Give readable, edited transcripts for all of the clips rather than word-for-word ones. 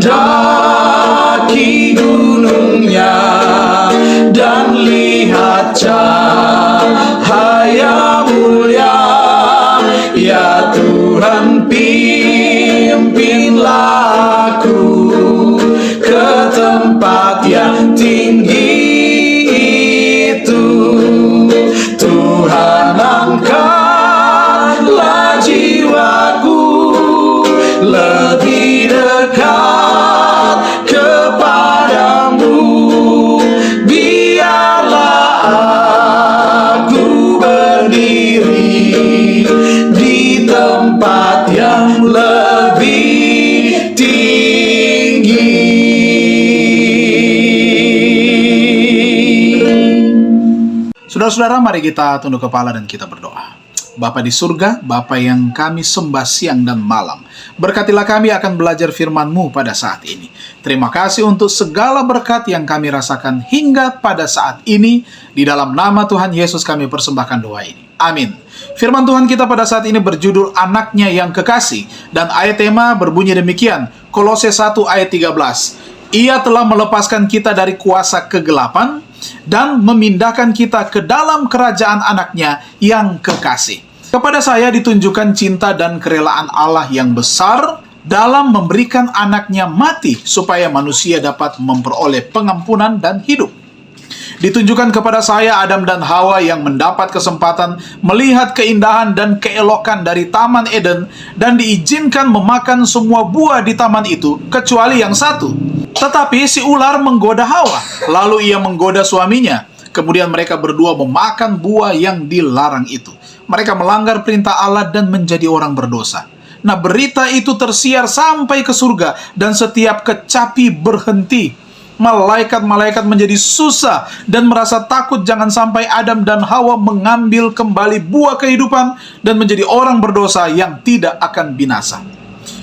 daki gunungnya dan lihat cahaya mulia. Ya Tuhan, pimpinlah aku ke tempat yang tinggi itu. Tuhan, angkatlah jiwaku lebih dekat kepadamu. Biarlah aku berdiri di tempat yang lebih tinggi. Saudara-saudara, mari kita tunduk kepala dan kita berdoa. Bapa di surga, Bapa yang kami sembah siang dan malam, berkatilah kami akan belajar firman-Mu pada saat ini. Terima kasih untuk segala berkat yang kami rasakan hingga pada saat ini. Di dalam nama Tuhan Yesus kami persembahkan doa ini. Amin. Firman Tuhan kita pada saat ini berjudul Anaknya yang Kekasih, dan ayat tema berbunyi demikian, Kolose 1 ayat 13. Ia telah melepaskan kita dari kuasa kegelapan dan memindahkan kita ke dalam kerajaan Anaknya yang kekasih. Kepada saya ditunjukkan cinta dan kerelaan Allah yang besar dalam memberikan Anaknya mati supaya manusia dapat memperoleh pengampunan dan hidup. Ditunjukkan kepada saya Adam dan Hawa yang mendapat kesempatan melihat keindahan dan keelokan dari Taman Eden dan diizinkan memakan semua buah di taman itu kecuali yang satu. Tetapi si ular menggoda Hawa, lalu ia menggoda suaminya. Kemudian mereka berdua memakan buah yang dilarang itu. Mereka melanggar perintah Allah dan menjadi orang berdosa. Nah, berita itu tersiar sampai ke surga dan setiap kecapi berhenti. Malaikat-malaikat menjadi susah dan merasa takut jangan sampai Adam dan Hawa mengambil kembali buah kehidupan dan menjadi orang berdosa yang tidak akan binasa.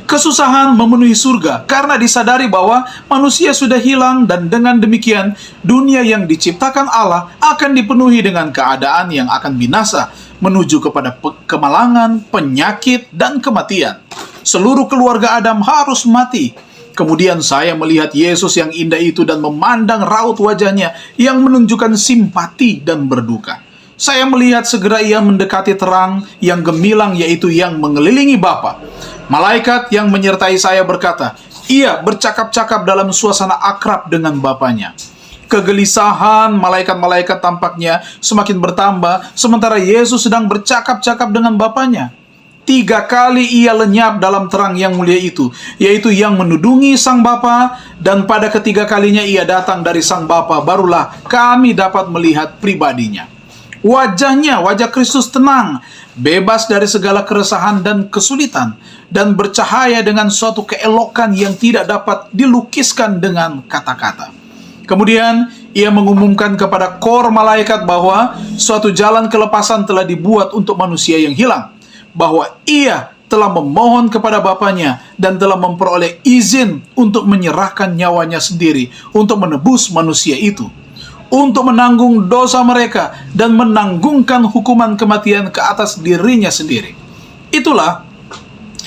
Kesusahan memenuhi surga karena disadari bahwa manusia sudah hilang, dan dengan demikian dunia yang diciptakan Allah akan dipenuhi dengan keadaan yang akan binasa menuju kepada kemalangan, penyakit, dan kematian. Seluruh keluarga Adam harus mati. Kemudian saya melihat Yesus yang indah itu dan memandang raut wajahnya yang menunjukkan simpati dan berduka. Saya melihat segera ia mendekati terang yang gemilang, yaitu yang mengelilingi Bapa. Malaikat yang menyertai saya berkata, ia bercakap-cakap dalam suasana akrab dengan Bapanya. Kegelisahan malaikat-malaikat tampaknya semakin bertambah, sementara Yesus sedang bercakap-cakap dengan Bapanya. 3 kali ia lenyap dalam terang yang mulia itu, yaitu yang menudungi Sang Bapa, dan pada ketiga kalinya ia datang dari Sang Bapa, barulah kami dapat melihat pribadinya. Wajahnya, wajah Kristus tenang, bebas dari segala keresahan dan kesulitan, dan bercahaya dengan suatu keelokan yang tidak dapat dilukiskan dengan kata-kata. Kemudian ia mengumumkan kepada kor malaikat bahwa suatu jalan kelepasan telah dibuat untuk manusia yang hilang, bahwa ia telah memohon kepada Bapanya dan telah memperoleh izin untuk menyerahkan nyawanya sendiri untuk menebus manusia itu, untuk menanggung dosa mereka dan menanggungkan hukuman kematian ke atas dirinya sendiri. Itulah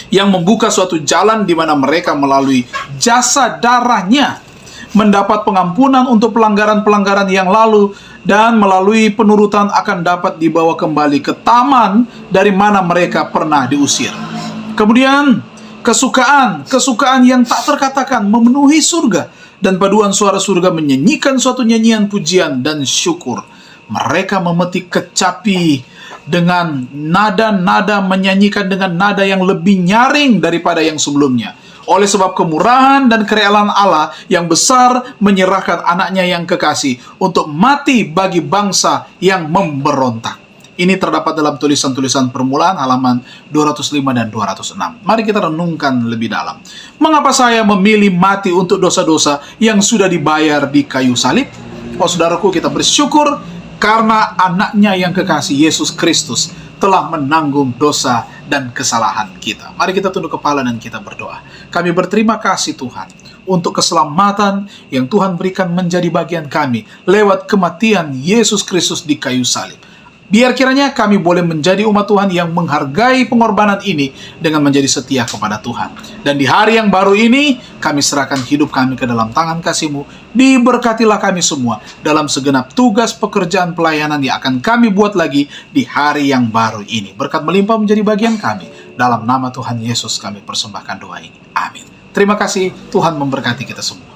yang membuka suatu jalan di mana mereka melalui jasa darahnya mendapat pengampunan untuk pelanggaran-pelanggaran yang lalu, dan melalui penurutan akan dapat dibawa kembali ke taman dari mana mereka pernah diusir. Kemudian kesukaan yang tak terkatakan memenuhi surga, dan paduan suara surga menyanyikan suatu nyanyian pujian dan syukur. Mereka memetik kecapi dengan nada-nada, menyanyikan dengan nada yang lebih nyaring daripada yang sebelumnya. Oleh sebab kemurahan dan kerelaan Allah yang besar menyerahkan Anaknya yang kekasih untuk mati bagi bangsa yang memberontak. Ini terdapat dalam tulisan-tulisan permulaan halaman 205 dan 206. Mari kita renungkan lebih dalam. Mengapa saya memilih mati untuk dosa-dosa yang sudah dibayar di kayu salib? Oh saudaraku, kita bersyukur karena Anaknya yang kekasih, Yesus Kristus, telah menanggung dosa dan kesalahan kita. Mari kita tunduk kepala dan kita berdoa. Kami berterima kasih Tuhan untuk keselamatan yang Tuhan berikan menjadi bagian kami lewat kematian Yesus Kristus di kayu salib. Biar kiranya kami boleh menjadi umat Tuhan yang menghargai pengorbanan ini dengan menjadi setia kepada Tuhan. Dan di hari yang baru ini, kami serahkan hidup kami ke dalam tangan kasih-Mu. Diberkatilah kami semua dalam segenap tugas pekerjaan pelayanan yang akan kami buat lagi di hari yang baru ini. Berkat melimpah menjadi bagian kami. Dalam nama Tuhan Yesus kami persembahkan doa ini. Amin. Terima kasih, Tuhan memberkati kita semua.